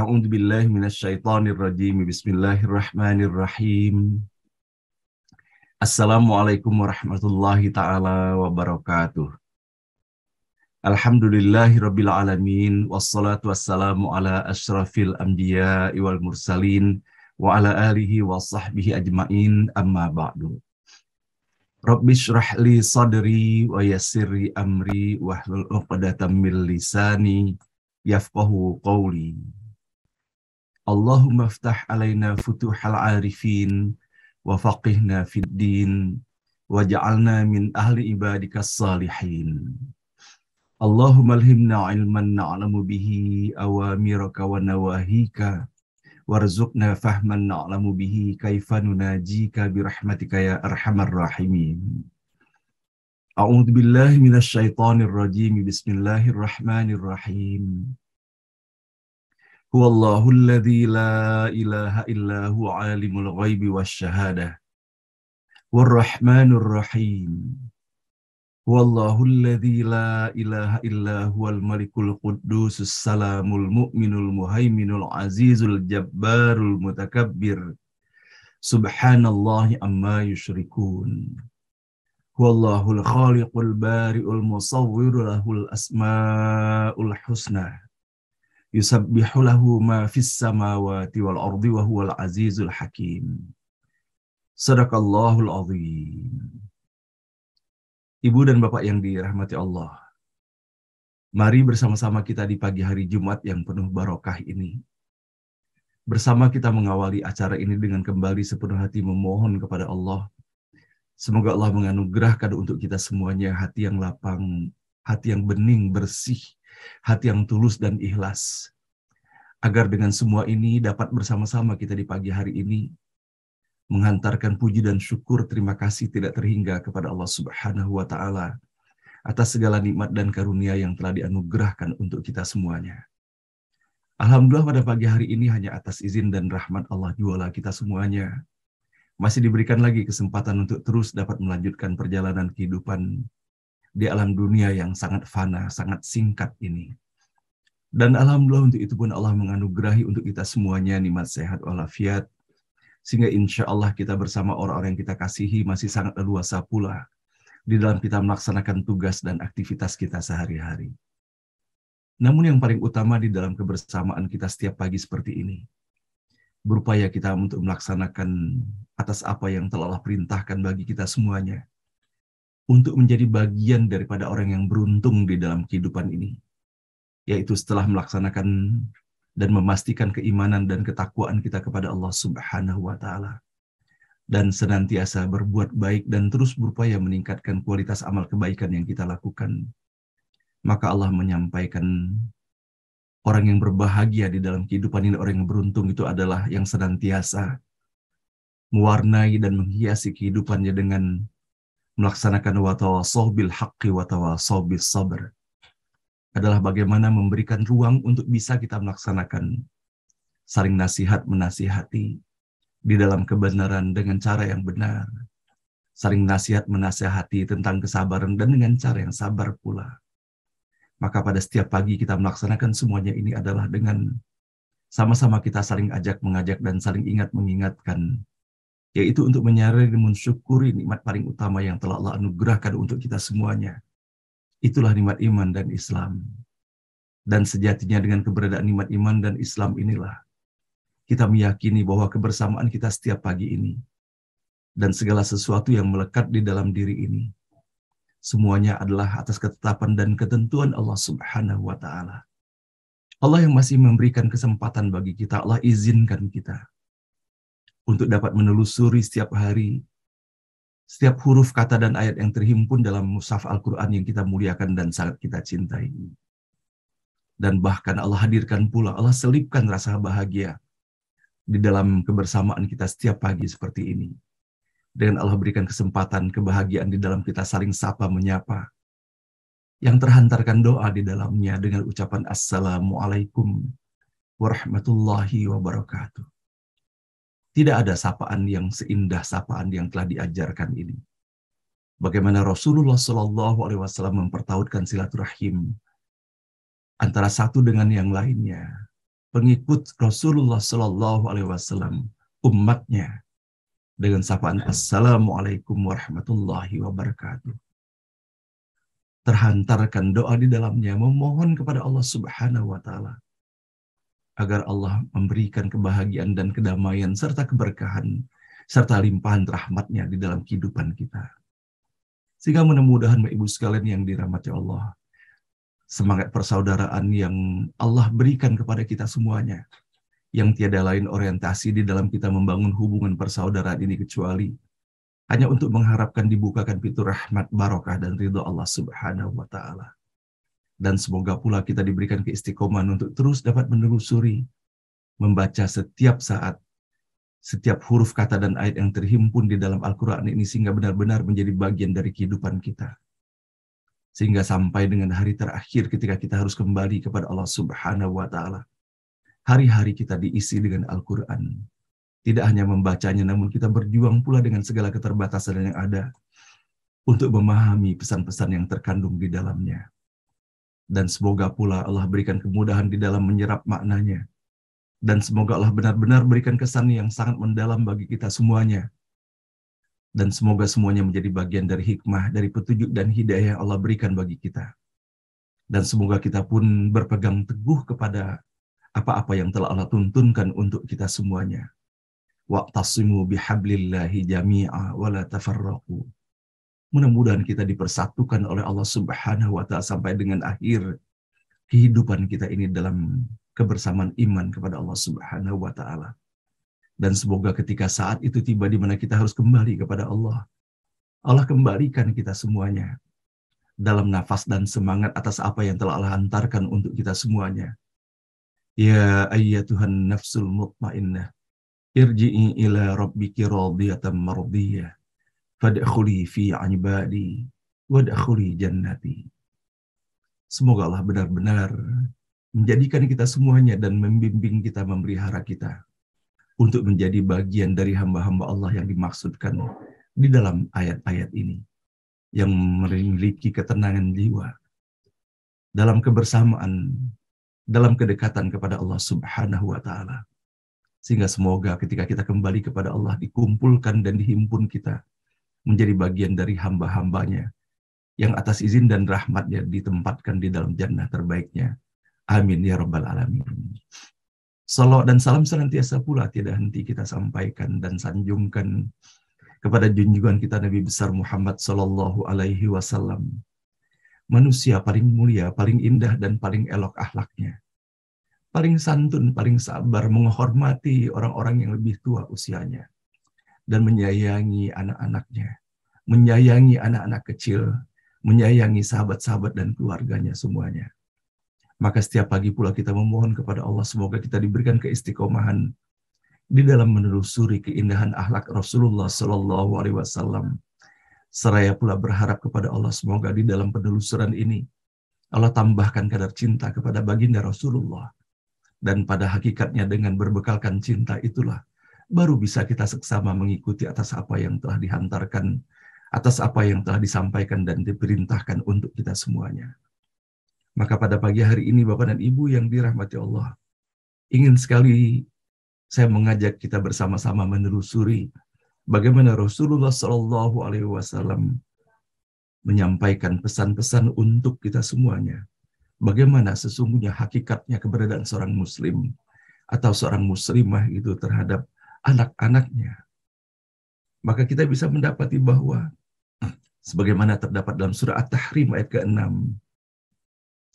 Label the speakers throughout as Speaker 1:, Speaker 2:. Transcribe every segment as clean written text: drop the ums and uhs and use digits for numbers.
Speaker 1: A'udzu billahi minasyaitonir rajim. Bismillahirrahmanirrahim. Assalamualaikum warahmatullahi taala wabarakatuh. Alhamdulillahi rabbil alamin wassalatu wassalamu ala asyrafil anbiya'i wal mursalin wa ala alihi wa sahbihi ajmain amma ba'du. Rabbi shrah li sadri wa yassirli amri wahlul 'uqdatam min lisani yafqahu qawli. Allahumma ftah alaina futuhal arifin wa faqihna fid din waj'alna min ahli ibadikas salihin. Allahumma alhimna ilman na'lamu bihi awamiraka wa nawahika warzuqna fahman na'lamu bihi kaifa nunajika birahmatika ya arhamar rahimin. A'udzu billahi minasyaitonir rajim. Bismillahirrahmanirrahim. Huwallahu alladzi la ilaha illa huwa alimul ghaibi wasyahadah warrahmanur rahim. Huwallahu alladzi la ilaha illa huwal malikul quddusus salamul mu'minul muhaiminul azizul jabbarul mutakabbir. Subhanallahi amma yusyrikun. Huwallahul khaliqul bari'ul musawwirul lahul asmaul husna. Yusabbihu lahu ma fis samawati wal ardi wa huwal azizul hakim. Sadaqallahul azim. Ibu dan Bapak yang dirahmati Allah, mari bersama-sama kita di pagi hari Jumat yang penuh barokah ini. Bersama kita mengawali acara ini dengan kembali sepenuh hati memohon kepada Allah. Semoga Allah menganugerahkan untuk kita semuanya hati yang lapang, hati yang bening, bersih, hati yang tulus dan ikhlas. Agar dengan semua ini dapat bersama-sama kita di pagi hari ini menghantarkan puji dan syukur terima kasih tidak terhingga kepada Allah Subhanahu wa taala atas segala nikmat dan karunia yang telah dianugerahkan untuk kita semuanya. Alhamdulillah pada pagi hari ini hanya atas izin dan rahmat Allah juala kita semuanya masih diberikan lagi kesempatan untuk terus dapat melanjutkan perjalanan kehidupan di alam dunia yang sangat fana, sangat singkat ini. Dan alhamdulillah untuk itu pun Allah menganugerahi untuk kita semuanya nikmat sehat walafiat, sehingga insya Allah kita bersama orang-orang yang kita kasihi masih sangat leluasa pula di dalam kita melaksanakan tugas dan aktivitas kita sehari-hari. Namun yang paling utama di dalam kebersamaan kita setiap pagi seperti ini, berupaya kita untuk melaksanakan atas apa yang telah Allah perintahkan bagi kita semuanya, untuk menjadi bagian daripada orang yang beruntung di dalam kehidupan ini, yaitu setelah melaksanakan dan memastikan keimanan dan ketakwaan kita kepada Allah Subhanahu wa taala, dan senantiasa berbuat baik dan terus berupaya meningkatkan kualitas amal kebaikan yang kita lakukan. Maka Allah menyampaikan orang yang berbahagia di dalam kehidupan ini, orang yang beruntung itu adalah yang senantiasa mewarnai dan menghiasi kehidupannya dengan melaksanakan wa tawassaw bil haqqi wa tawassaw bis sabr. Adalah bagaimana memberikan ruang untuk bisa kita melaksanakan saling nasihat menasihati di dalam kebenaran dengan cara yang benar, saling nasihat menasihati tentang kesabaran dan dengan cara yang sabar pula. Maka pada setiap pagi kita melaksanakan semuanya ini adalah dengan sama-sama kita saling ajak mengajak dan saling ingat mengingatkan, yaitu untuk menyadari dan mensyukuri nikmat paling utama yang telah Allah anugerahkan untuk kita semuanya. Itulah nikmat iman dan Islam. Dan sejatinya dengan keberadaan nikmat iman dan Islam inilah kita meyakini bahwa kebersamaan kita setiap pagi ini dan segala sesuatu yang melekat di dalam diri ini semuanya adalah atas ketetapan dan ketentuan Allah Subhanahu wa taala. Allah yang masih memberikan kesempatan bagi kita, Allah izinkan kita untuk dapat menelusuri setiap hari setiap huruf kata dan ayat yang terhimpun dalam mushaf Al-Quran yang kita muliakan dan sangat kita cintai. Dan bahkan Allah hadirkan pula, Allah selipkan rasa bahagia di dalam kebersamaan kita setiap pagi seperti ini. Dan Allah berikan kesempatan, kebahagiaan di dalam kita saling sapa menyapa, yang terhantarkan doa di dalamnya dengan ucapan Assalamualaikum warahmatullahi wabarakatuh. Tidak ada sapaan yang seindah sapaan yang telah diajarkan ini. Bagaimana Rasulullah SAW mempertautkan silaturahim antara satu dengan yang lainnya. pengikut Rasulullah Shallallahu Alaihi Wasallam, umatnya, dengan sapaan Assalamualaikum warahmatullahi wabarakatuh. Terhantarkan doa di dalamnya, memohon kepada Allah Subhanahu wa Ta'ala agar Allah memberikan kebahagiaan dan kedamaian serta keberkahan serta limpahan rahmatnya di dalam kehidupan kita. Sehingga mudah-mudahan Ibu sekalian yang dirahmati Allah, semangat persaudaraan yang Allah berikan kepada kita semuanya, yang tiada lain orientasi di dalam kita membangun hubungan persaudaraan ini kecuali hanya untuk mengharapkan dibukakan pintu rahmat, barokah, dan ridho Allah Subhanahu wa Ta'ala. Dan semoga pula kita diberikan keistiqomahan untuk terus dapat menelusuri, membaca setiap saat, setiap huruf kata dan ayat yang terhimpun di dalam Al-Quran ini sehingga benar-benar menjadi bagian dari kehidupan kita. Sehingga sampai dengan hari terakhir ketika kita harus kembali kepada Allah Subhanahu wa Ta'ala, hari-hari kita diisi dengan Al-Quran. Tidak hanya membacanya, namun kita berjuang pula dengan segala keterbatasan yang ada untuk memahami pesan-pesan yang terkandung di dalamnya. Dan semoga pula Allah berikan kemudahan di dalam menyerap maknanya. Dan semoga Allah benar-benar berikan kesan yang sangat mendalam bagi kita semuanya. Dan semoga semuanya menjadi bagian dari hikmah, dari petunjuk dan hidayah yang Allah berikan bagi kita. Dan semoga kita pun berpegang teguh kepada apa-apa yang telah Allah tuntunkan untuk kita semuanya. Wa'tasimu bihablillahi jami'a wa la tafarraqu. Mudah-mudahan kita dipersatukan oleh Allah Subhanahu wa Ta'ala sampai dengan akhir kehidupan kita ini dalam kebersamaan iman kepada Allah Subhanahu wa Ta'ala. Dan semoga ketika saat itu tiba di mana kita harus kembali kepada Allah, Allah kembalikan kita semuanya dalam nafas dan semangat atas apa yang telah Allah hantarkan untuk kita semuanya. Ya ayyatuhan nafsul mutmainnah, irji'i ila rabbiki radiyatan mardiyah, fadkhuli fi ibadi wadkhuli jannati. Semoga Allah benar-benar menjadikan kita semuanya dan membimbing kita, memelihara kita untuk menjadi bagian dari hamba-hamba Allah yang dimaksudkan di dalam ayat-ayat ini, yang memiliki ketenangan jiwa dalam kebersamaan, dalam kedekatan kepada Allah Subhanahu wa Ta'ala. Sehingga semoga ketika kita kembali kepada Allah, dikumpulkan dan dihimpun kita menjadi bagian dari hamba-hambanya yang atas izin dan rahmatnya ditempatkan di dalam jannah terbaiknya. Amin ya rabbal alamin. Salawat dan salam senantiasa pula tiada henti kita sampaikan dan sanjungkan kepada junjungan kita Nabi besar Muhammad sallallahu alaihi wasallam, manusia paling mulia, paling indah dan paling elok akhlaknya, paling santun, paling sabar, menghormati orang-orang yang lebih tua usianya, dan menyayangi anak-anaknya, menyayangi anak-anak kecil, menyayangi sahabat-sahabat dan keluarganya semuanya. Maka setiap pagi pula kita memohon kepada Allah semoga kita diberikan keistiqomahan di dalam menelusuri keindahan akhlak Rasulullah Shallallahu Alaihi Wasallam. Seraya pula berharap kepada Allah semoga di dalam penelusuran ini Allah tambahkan kadar cinta kepada baginda Rasulullah. Dan pada hakikatnya dengan berbekalkan cinta itulah baru bisa kita seksama mengikuti atas apa yang telah dihantarkan, atas apa yang telah disampaikan dan diperintahkan untuk kita semuanya. Maka pada pagi hari ini Bapak dan Ibu yang dirahmati Allah, ingin sekali saya mengajak kita bersama-sama menelusuri bagaimana Rasulullah Shallallahu Alaihi Wasallam menyampaikan pesan-pesan untuk kita semuanya. Bagaimana sesungguhnya hakikatnya keberadaan seorang muslim atau seorang muslimah itu terhadap anak-anaknya. Maka kita bisa mendapati bahwa sebagaimana terdapat dalam surah At-Tahrim ayat ke-6.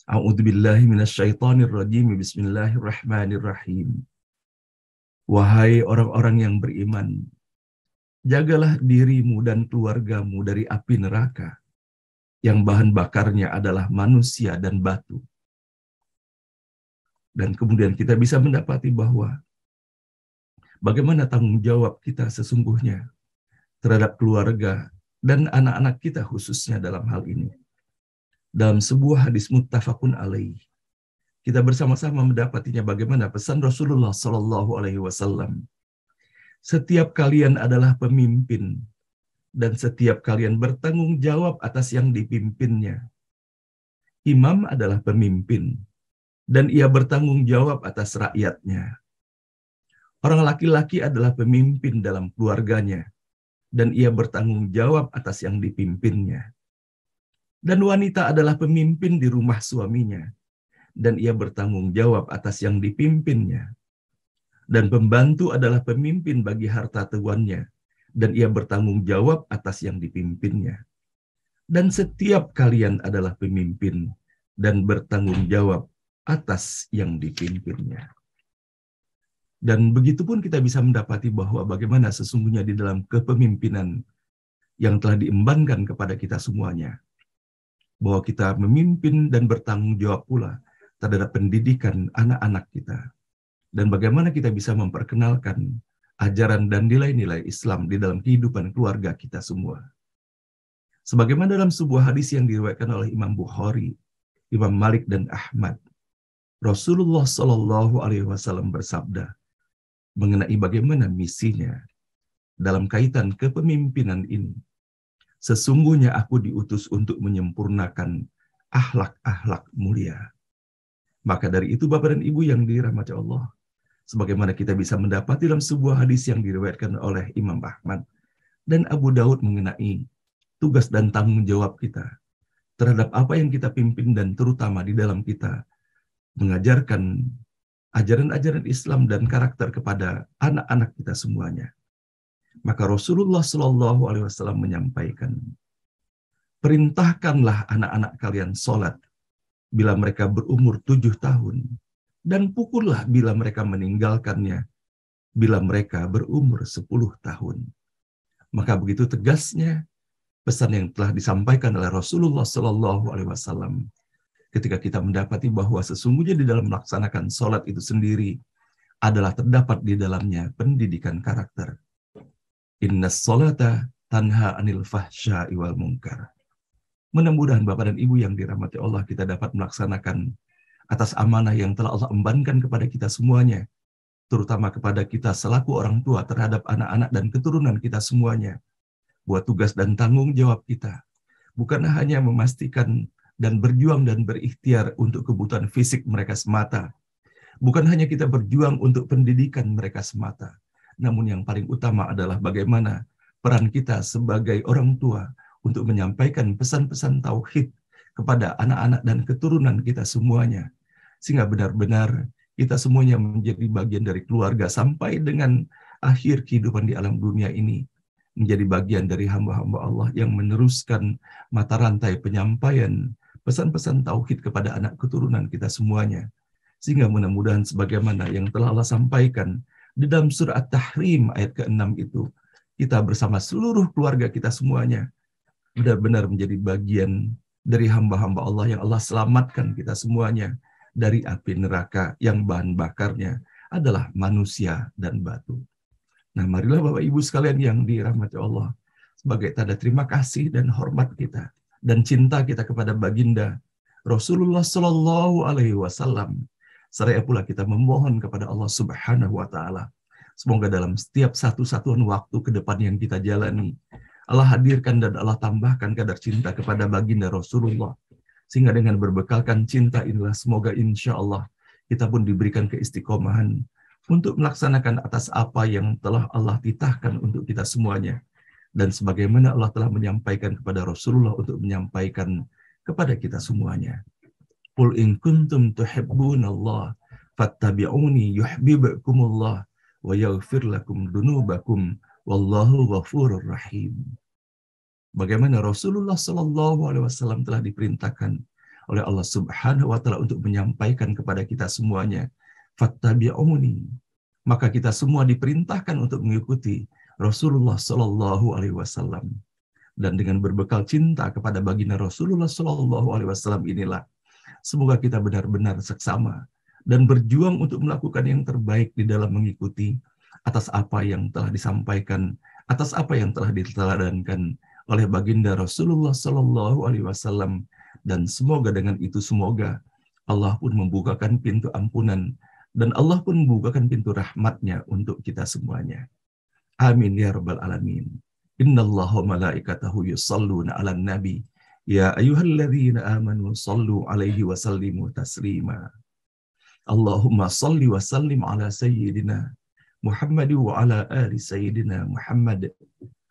Speaker 1: A'udzubillahi minasyaitonirrajim. Bismillahirrahmanirrahim. Wahai orang-orang yang beriman, jagalah dirimu dan keluargamu dari api neraka yang bahan bakarnya adalah manusia dan batu. Dan kemudian kita bisa mendapati bahwa bagaimana tanggung jawab kita sesungguhnya terhadap keluarga dan anak-anak kita khususnya dalam hal ini. Dalam sebuah hadis muttafaqun alaih, kita bersama-sama mendapatinya bagaimana pesan Rasulullah Shallallahu Alaihi Wasallam. Setiap kalian adalah pemimpin dan setiap kalian bertanggung jawab atas yang dipimpinnya. Imam adalah pemimpin dan ia bertanggung jawab atas rakyatnya. Orang laki-laki adalah pemimpin dalam keluarganya, dan ia bertanggung jawab atas yang dipimpinnya. Dan wanita adalah pemimpin di rumah suaminya, dan ia bertanggung jawab atas yang dipimpinnya. Dan pembantu adalah pemimpin bagi harta tuannya, dan ia bertanggung jawab atas yang dipimpinnya. Dan setiap kalian adalah pemimpin dan bertanggung jawab atas yang dipimpinnya. Dan begitu pun kita bisa mendapati bahwa bagaimana sesungguhnya di dalam kepemimpinan yang telah diembankan kepada kita semuanya, bahwa kita memimpin dan bertanggung jawab pula terhadap pendidikan anak-anak kita. Dan bagaimana kita bisa memperkenalkan ajaran dan nilai-nilai Islam di dalam kehidupan keluarga kita semua. Sebagaimana dalam sebuah hadis yang diriwayatkan oleh Imam Bukhari, Imam Malik dan Ahmad, Rasulullah Shallallahu Alaihi Wasallam bersabda mengenai bagaimana misinya dalam kaitan kepemimpinan ini. Sesungguhnya aku diutus untuk menyempurnakan akhlak-akhlak mulia. Maka dari itu Bapak dan Ibu yang dirahmati Allah, sebagaimana kita bisa mendapati dalam sebuah hadis yang diriwayatkan oleh Imam Ahmad dan Abu Daud mengenai tugas dan tanggung jawab kita terhadap apa yang kita pimpin dan terutama di dalam kita mengajarkan ajaran-ajaran Islam dan karakter kepada anak-anak kita semuanya. Maka Rasulullah Shallallahu Alaihi Wasallam menyampaikan, perintahkanlah anak-anak kalian sholat bila mereka berumur 7 tahun, dan pukullah bila mereka meninggalkannya bila mereka berumur 10 tahun. Maka begitu tegasnya pesan yang telah disampaikan oleh Rasulullah Shallallahu Alaihi Wasallam ketika kita mendapati bahwa sesungguhnya di dalam melaksanakan sholat itu sendiri adalah terdapat di dalamnya pendidikan karakter. Innas sholata tanha anil fahsya'i wal munkar. Mudah-mudahan Bapak dan Ibu yang dirahmati Allah, kita dapat melaksanakan atas amanah yang telah Allah embankan kepada kita semuanya, terutama kepada kita selaku orang tua terhadap anak-anak dan keturunan kita semuanya. Buat tugas dan tanggung jawab kita bukan hanya memastikan dan berjuang dan berikhtiar untuk kebutuhan fisik mereka semata. Bukan hanya kita berjuang untuk pendidikan mereka semata. Namun yang paling utama adalah bagaimana peran kita sebagai orang tua untuk menyampaikan pesan-pesan tauhid kepada anak-anak dan keturunan kita semuanya. Sehingga benar-benar kita semuanya menjadi bagian dari keluarga sampai dengan akhir kehidupan di alam dunia ini. Menjadi bagian dari hamba-hamba Allah yang meneruskan mata rantai penyampaian pesan-pesan tauhid kepada anak keturunan kita semuanya. Sehingga mudah-mudahan sebagaimana yang telah Allah sampaikan di dalam surah At-Tahrim ayat ke-6 itu, kita bersama seluruh keluarga kita semuanya benar-benar menjadi bagian dari hamba-hamba Allah yang Allah selamatkan kita semuanya dari api neraka yang bahan bakarnya adalah manusia dan batu. Nah, marilah Bapak Ibu sekalian yang dirahmati Allah, sebagai tanda terima kasih dan hormat kita dan cinta kita kepada baginda Rasulullah Shallallahu Alaihi Wasallam, seraya pula kita memohon kepada Allah Subhanahu Wa Taala, semoga dalam setiap satu-satuan waktu ke depan yang kita jalani, Allah hadirkan dan Allah tambahkan kadar cinta kepada baginda Rasulullah, sehingga dengan berbekalkan cinta inilah semoga insya Allah kita pun diberikan keistiqomahan untuk melaksanakan atas apa yang telah Allah titahkan untuk kita semuanya. Dan sebagaimana Allah telah menyampaikan kepada Rasulullah untuk menyampaikan kepada kita semuanya. Qul in kuntum tuhibbunallah fattabi'uni yuhibbukumullah wa yaghfir lakum dunubakum wallahu ghafurur rahim. Bagaimana Rasulullah Shallallahu Alaihi Wasallam telah diperintahkan oleh Allah Subhanahu Wa Taala untuk menyampaikan kepada kita semuanya, fattabi'uni, maka kita semua diperintahkan untuk mengikuti Rasulullah Shallallahu Alaihi Wasallam. Dan dengan berbekal cinta kepada baginda Rasulullah Shallallahu Alaihi Wasallam inilah, semoga kita benar-benar seksama dan berjuang untuk melakukan yang terbaik di dalam mengikuti atas apa yang telah disampaikan, atas apa yang telah diteladankan oleh baginda Rasulullah Shallallahu Alaihi Wasallam. Dan semoga dengan itu semoga Allah pun membukakan pintu ampunan dan Allah pun membukakan pintu rahmatnya untuk kita semuanya. Amin ya rabbal alamin. Innallaha malaikatahu yusalluna 'alan nabi ya ayyuhalladzina amanu sallu 'alaihi wa sallimu taslima. Allahumma salli wa sallim ala sayyidina Muhammad wa ala ali sayyidina Muhammad.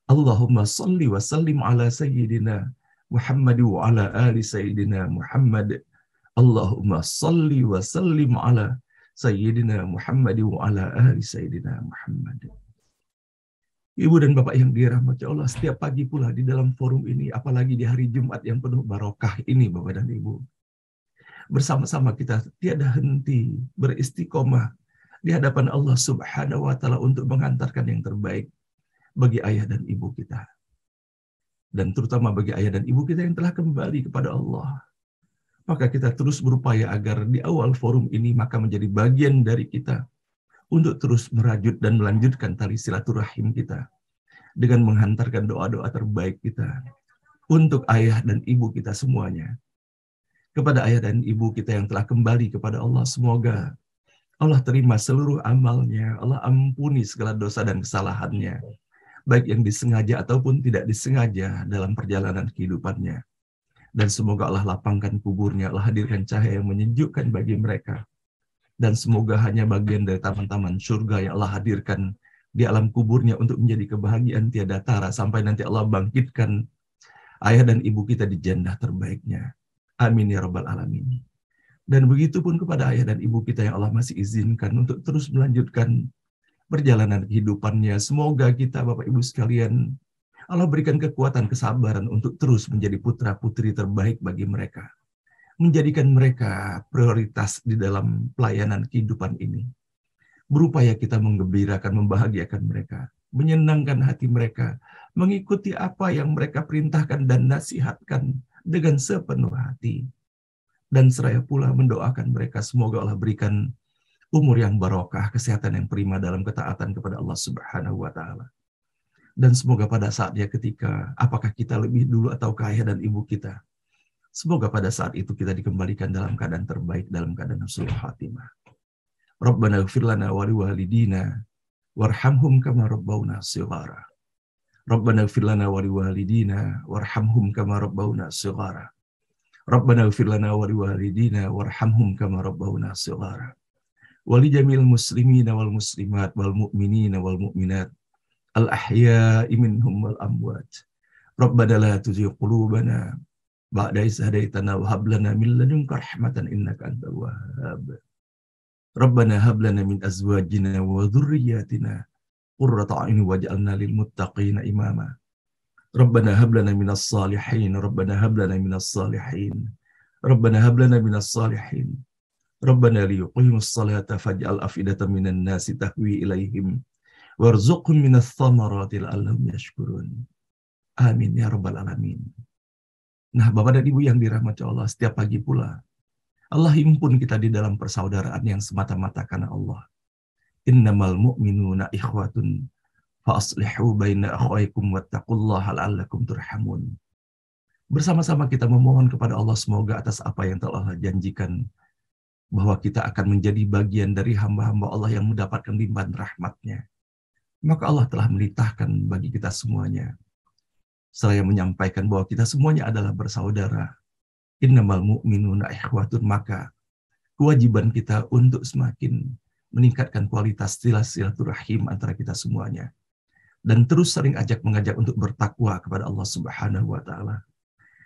Speaker 1: Allahumma salli wa sallim ala sayyidina Muhammad wa ala ali sayyidina Muhammad. Allahumma salli wa sallim ala sayyidina Muhammad wa ala ali sayyidina Muhammad. Ibu dan Bapak yang dirahmati Allah, setiap pagi pula di dalam forum ini, apalagi di hari Jumat yang penuh barokah ini, Bapak dan Ibu, bersama-sama kita tiada henti beristiqomah di hadapan Allah Subhanahu wa taala untuk mengantarkan yang terbaik bagi ayah dan ibu kita. Dan terutama bagi ayah dan ibu kita yang telah kembali kepada Allah. Maka kita terus berupaya agar di awal forum ini maka menjadi bagian dari kita untuk terus merajut dan melanjutkan tali silaturahim kita dengan menghantarkan doa-doa terbaik kita untuk ayah dan ibu kita semuanya. Kepada ayah dan ibu kita yang telah kembali kepada Allah, semoga Allah terima seluruh amalnya, Allah ampuni segala dosa dan kesalahannya, baik yang disengaja ataupun tidak disengaja dalam perjalanan kehidupannya. Dan semoga Allah lapangkan kuburnya, Allah hadirkan cahaya yang menyejukkan bagi mereka. Dan semoga hanya bagian dari taman-taman surga yang Allah hadirkan di alam kuburnya untuk menjadi kebahagiaan tiada tara sampai nanti Allah bangkitkan ayah dan ibu kita di jannah terbaiknya. Amin ya rabbal alamin. Dan begitu pun kepada ayah dan ibu kita yang Allah masih izinkan untuk terus melanjutkan perjalanan kehidupannya. Semoga kita Bapak Ibu sekalian, Allah berikan kekuatan kesabaran untuk terus menjadi putra-putri terbaik bagi mereka. Menjadikan mereka prioritas di dalam pelayanan kehidupan ini. Berupaya kita menggembirakan, membahagiakan mereka, menyenangkan hati mereka, mengikuti apa yang mereka perintahkan dan nasihatkan dengan sepenuh hati. Dan seraya pula mendoakan mereka, semoga Allah berikan umur yang barokah, kesehatan yang prima dalam ketaatan kepada Allah Subhanahu wa taala. Dan semoga pada saatnya ketika apakah kita lebih dulu atau ayah dan ibu kita, semoga pada saat itu kita dikembalikan dalam keadaan terbaik, dalam keadaan husnul khatimah. Rabbana ighfir lana wa liwalidina warhamhum kama rabbawna shighara. Rabbana ighfir lana wa liwalidina warhamhum kama rabbawna shighara. Rabbana ighfir lana wa liwalidina warhamhum kama rabbawna shighara. Wa li jamil muslimina wal muslimat wal mu'minina wal mu'minat al ahya'i minhum wal amwat. Rabbana la tuzigh qulubana ba'da idh hadaitana wa hab lana min ladunka rahmatan innaka antal wahhab. Rabbana hab lana min azwajina wa dhurriyyatina qurrata a'yun waj'alna lil muttaqina imama. Rabbana hab lana minas salihin, Rabbana hab lana minas salihin, Rabbana hab lana minas salihin. Rabbana liyuqimus salata faj'al afidatan minan nasi tahwi ilaihim warzuqhum minas thamarati la'allahum yashkurun. Amin ya rabbal alamin. Nah, Bapak dan Ibu yang dirahmati Allah, setiap pagi pula Allah himpun kita di dalam persaudaraan yang semata-mata karena Allah. Innamal mu'minuna ikhwatun fa aslihu baina akhwaykum wattaqullaha la'allakum turhamun. Bersama-sama kita memohon kepada Allah semoga atas apa yang telah Allah janjikan bahwa kita akan menjadi bagian dari hamba-hamba Allah yang mendapatkan limpahan rahmat-Nya. Maka Allah telah melitahkan bagi kita semuanya. Saya menyampaikan bahwa kita semuanya adalah bersaudara. Innamal mu'minuna ikhwatun, maka kewajiban kita untuk semakin meningkatkan kualitas silaturahim antara kita semuanya. Dan terus sering mengajak untuk bertakwa kepada Allah Subhanahu wa taala.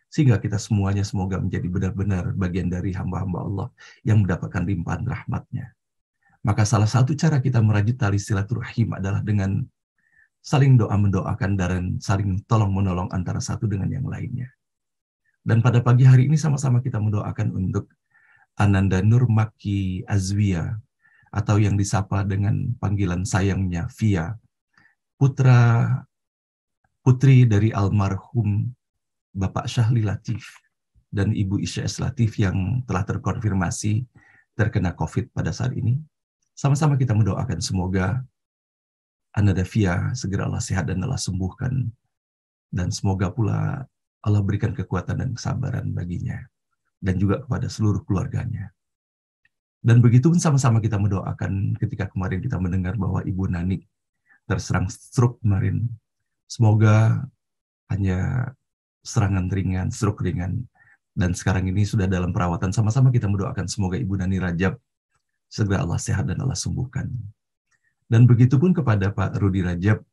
Speaker 1: Sehingga kita semuanya semoga menjadi benar-benar bagian dari hamba-hamba Allah yang mendapatkan limpahan rahmat-Nya. Maka salah satu cara kita merajut tali silaturahim adalah dengan saling doa-mendoakan dan saling tolong-menolong antara satu dengan yang lainnya. Dan pada pagi hari ini sama-sama kita mendoakan untuk Ananda Nurmaki Azwia, atau yang disapa dengan panggilan sayangnya Via, putri dari almarhum Bapak Syahli Latif dan Ibu Isya S. Latif yang telah terkonfirmasi terkena COVID pada saat ini. Sama-sama kita mendoakan semoga Ananda Via segera Allah sehat dan Allah sembuhkan. Dan semoga pula Allah berikan kekuatan dan kesabaran baginya. Dan juga kepada seluruh keluarganya. Dan begitu pun sama-sama kita mendoakan ketika kemarin kita mendengar bahwa Ibu Nani terserang stroke kemarin. Semoga hanya serangan ringan, stroke ringan. Dan sekarang ini sudah dalam perawatan. Sama-sama kita mendoakan semoga Ibu Nani Rajab segera Allah sehat dan Allah sembuhkan. Dan begitu pun kepada Pak Rudi Rajab,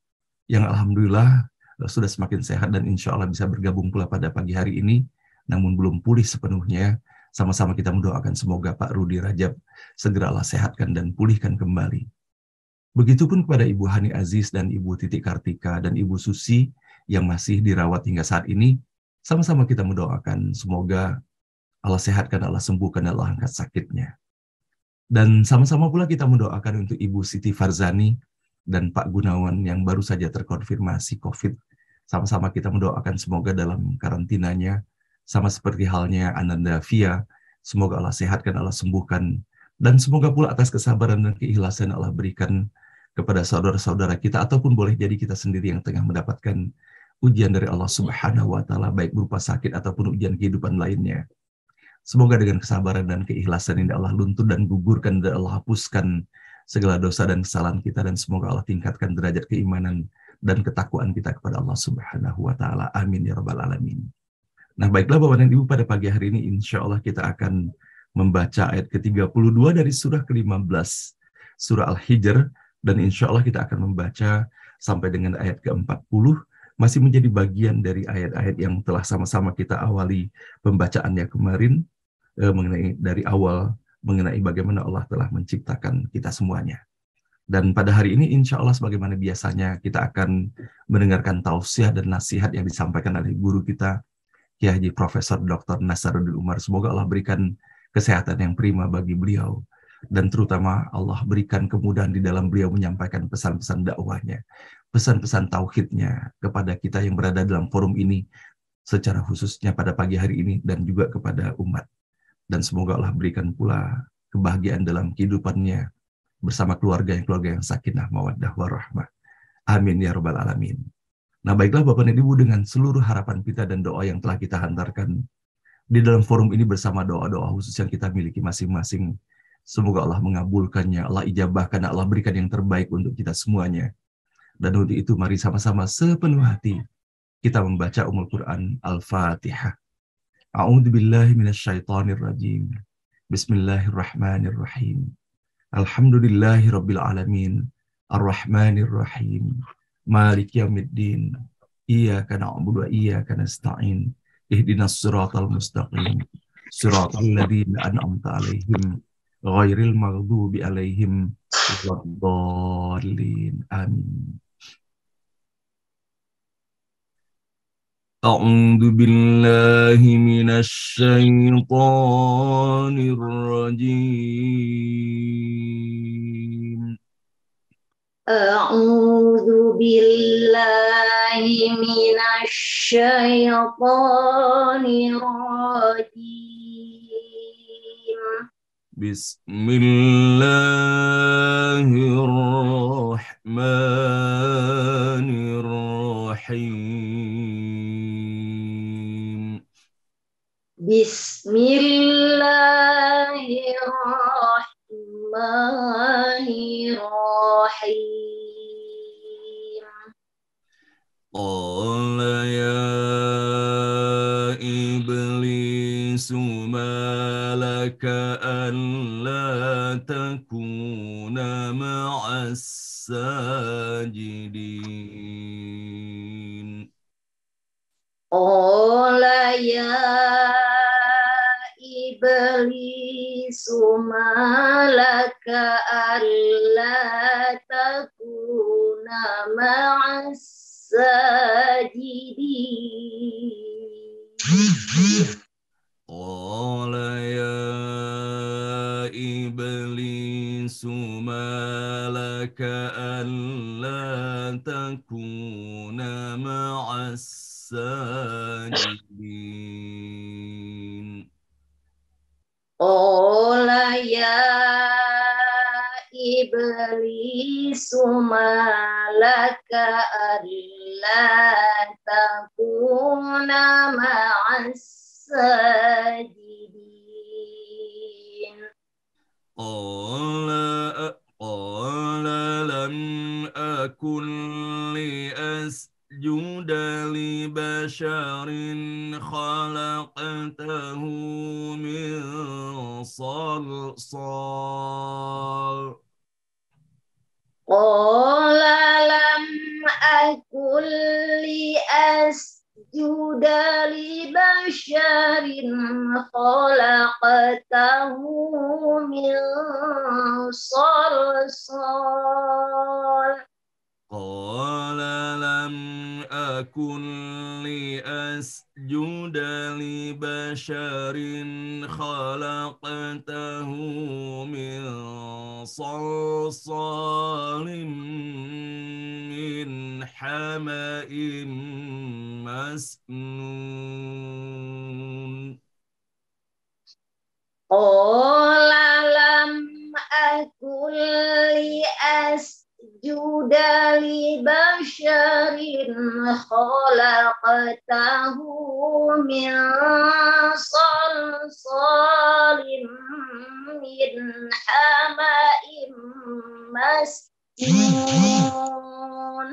Speaker 1: yang alhamdulillah sudah semakin sehat dan insya Allah bisa bergabung pula pada pagi hari ini, namun belum pulih sepenuhnya. Sama-sama kita mendoakan semoga Pak Rudi Rajab segera Allah sehatkan dan pulihkan kembali. Begitupun kepada Ibu Hani Aziz dan Ibu Titik Kartika dan Ibu Susi yang masih dirawat hingga saat ini, sama-sama kita mendoakan semoga Allah sehatkan, Allah sembuhkan, Allah angkat sakitnya. Dan sama-sama pula kita mendoakan untuk Ibu Siti Farzani dan Pak Gunawan yang baru saja terkonfirmasi COVID. Sama-sama kita mendoakan semoga dalam karantinanya, sama seperti halnya Ananda Via, semoga Allah sehatkan, Allah sembuhkan, dan semoga pula atas kesabaran dan keikhlasan Allah berikan kepada saudara-saudara kita, ataupun boleh jadi kita sendiri yang tengah mendapatkan ujian dari Allah Subhanahu wa Ta'ala, baik berupa sakit ataupun ujian kehidupan lainnya. Semoga dengan kesabaran dan keikhlasan ini Allah luntur dan gugurkan dan Allah hapuskan segala dosa dan kesalahan kita, dan semoga Allah tingkatkan derajat keimanan dan ketakwaan kita kepada Allah Subhanahu wa Ta'ala. Amin ya rabbal alamin. Nah, baiklah Bapak dan Ibu, pada pagi hari ini insya Allah kita akan membaca ayat ke-32 dari surah ke-15 surah Al-Hijr, dan insya Allah kita akan membaca sampai dengan ayat ke-40, masih menjadi bagian dari ayat-ayat yang telah sama-sama kita awali pembacaannya kemarin, mengenai dari awal, mengenai bagaimana Allah telah menciptakan kita semuanya. Dan pada hari ini insya Allah sebagaimana biasanya kita akan mendengarkan tausiah dan nasihat yang disampaikan oleh guru kita, Kiai Haji Profesor Dr. Nasaruddin Umar. Semoga Allah berikan kesehatan yang prima bagi beliau, dan terutama Allah berikan kemudahan di dalam beliau menyampaikan pesan-pesan dakwahnya, pesan-pesan tauhidnya kepada kita yang berada dalam forum ini, secara khususnya pada pagi hari ini, dan juga kepada umat. Dan semoga Allah berikan pula kebahagiaan dalam kehidupannya bersama keluarga yang sakinah, mawaddah, warahmah. Amin ya rabbal alamin. Nah, baiklah Bapak dan Ibu, dengan seluruh harapan kita dan doa yang telah kita hantarkan di dalam forum ini bersama doa-doa khusus yang kita miliki masing-masing, semoga Allah mengabulkannya, Allah ijabahkan, Allah berikan yang terbaik untuk kita semuanya. Dan untuk itu mari sama-sama sepenuh hati kita membaca Ummul Quran Al-Fatihah. A'udzu billahi minasyaitonir rajim. Bismillahirrahmanirrahim. Alhamdulillahirabbil alamin. Arrahmanir rahim. Maliki yaumiddin. Iyyaka na'budu wa iyyaka nasta'in. Ihdinas siratal mustaqim. Siratal ladzina an'amta 'alaihim ghairil maghdubi 'alaihim waladdallin. Amin. A'udzu billahi minasyaitonir rajim.
Speaker 2: A'udzu billahi minasyaitonir rajim.
Speaker 1: Bismillahirrahmanirrahim.
Speaker 2: Bismillahirrahmanirrahim.
Speaker 1: Qala ya iblisu ma laka an la takuna ma'as sajidin.
Speaker 2: Qala ya iblisu ma laka alla takuna ma'as sajidin.
Speaker 1: Qala ya iblisu ma laka alla takuna ma'as sajidin.
Speaker 2: Qala ya iblisu ma laka alla takuna ma'as sajidin.
Speaker 1: Qala lam akun liasjuda li basharin khalaqtahu min صلصال
Speaker 2: قال لم أكن لأسجد لبشر خلقته من صلصال
Speaker 1: قال لم أكن لأسجد لبشر خلقته من صلصال من حمأ مسنون
Speaker 2: قال لم أكن لأسجد لبشر خلقته من صلصال من حمأ مسنون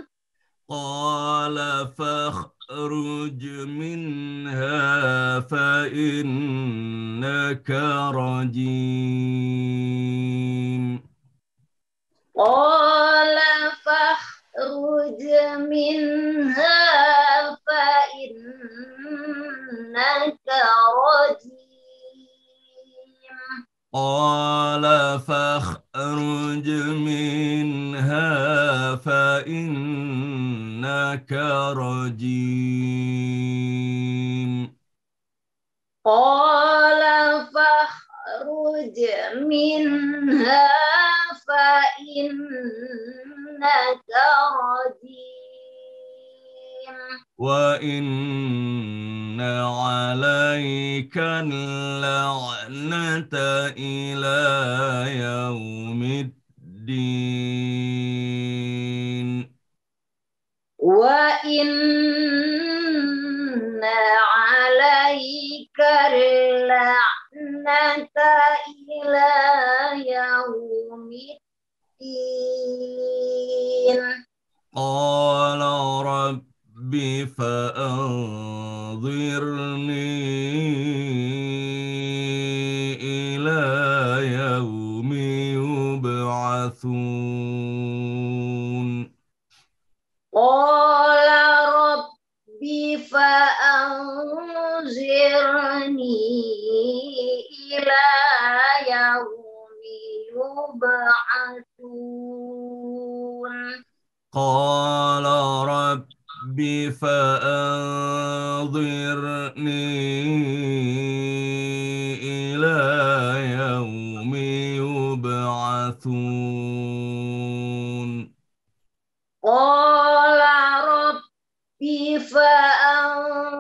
Speaker 1: قال فاخرج منها فإنك رجيم
Speaker 2: قال فاخرج منها فإنك رجيم
Speaker 1: قال فاخرج منها فإنك رجيم
Speaker 2: قال فاخرج منها فإنك رجيم
Speaker 1: وإن عليك اللعنة إلى يوم الدين
Speaker 2: وإن عليك اللعنة إلى يوم الدين
Speaker 1: قال رب فأنظرني إلى يوم يبعثون
Speaker 2: قال رب فأنظرني إلى يوم يبعثون
Speaker 1: قال رب فأنظرني إلى يوم يبعثون
Speaker 2: قال رب فأنظرني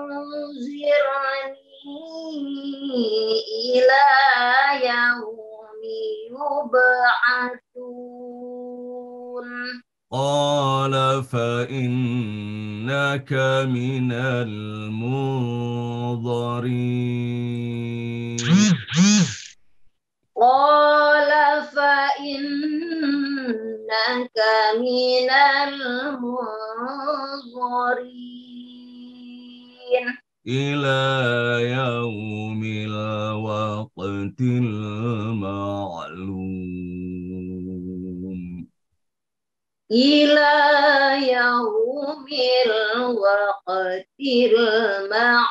Speaker 2: إلى يوم يبعثون
Speaker 1: قال فإنك من المنظرين
Speaker 2: قال فإنك من المنظرين
Speaker 1: إلى يوم الوقت المعلوم
Speaker 2: إلى يوم الوقت المعلوم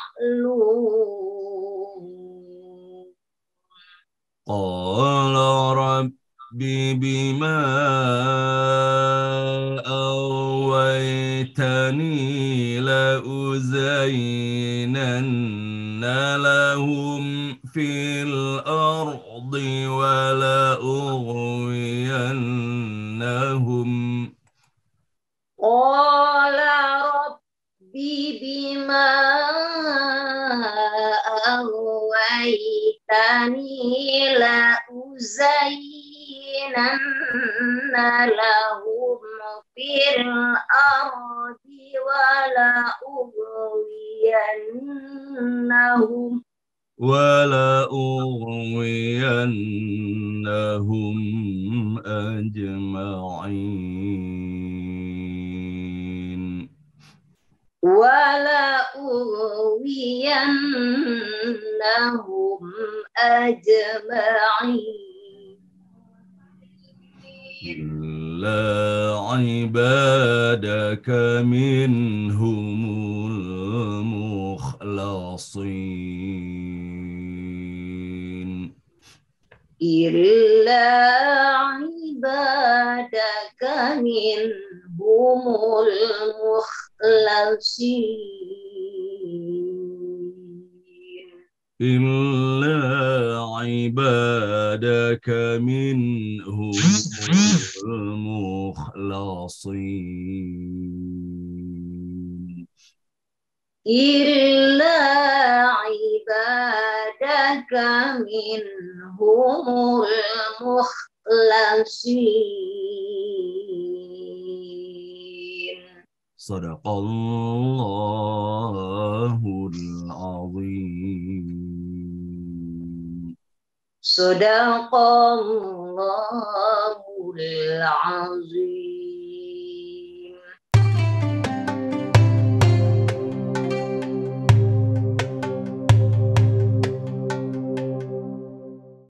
Speaker 1: قال رب بما أغويتني لأزينن لهم في الأرض ولأغوينهم
Speaker 2: قال رب بما أغويتني لأزينن لهم في الأرض
Speaker 1: ولأغوينهم أجمعين
Speaker 2: ولأغوينهم أجمعين
Speaker 1: إلا عبادك منهم المخلصين
Speaker 2: إلا عبادك منهم المخلصين
Speaker 1: إلا عبادك منهم المخلصين
Speaker 2: إلا عبادك منهم المخلصين
Speaker 1: صدق الله العظيم
Speaker 2: صدق الله العظيم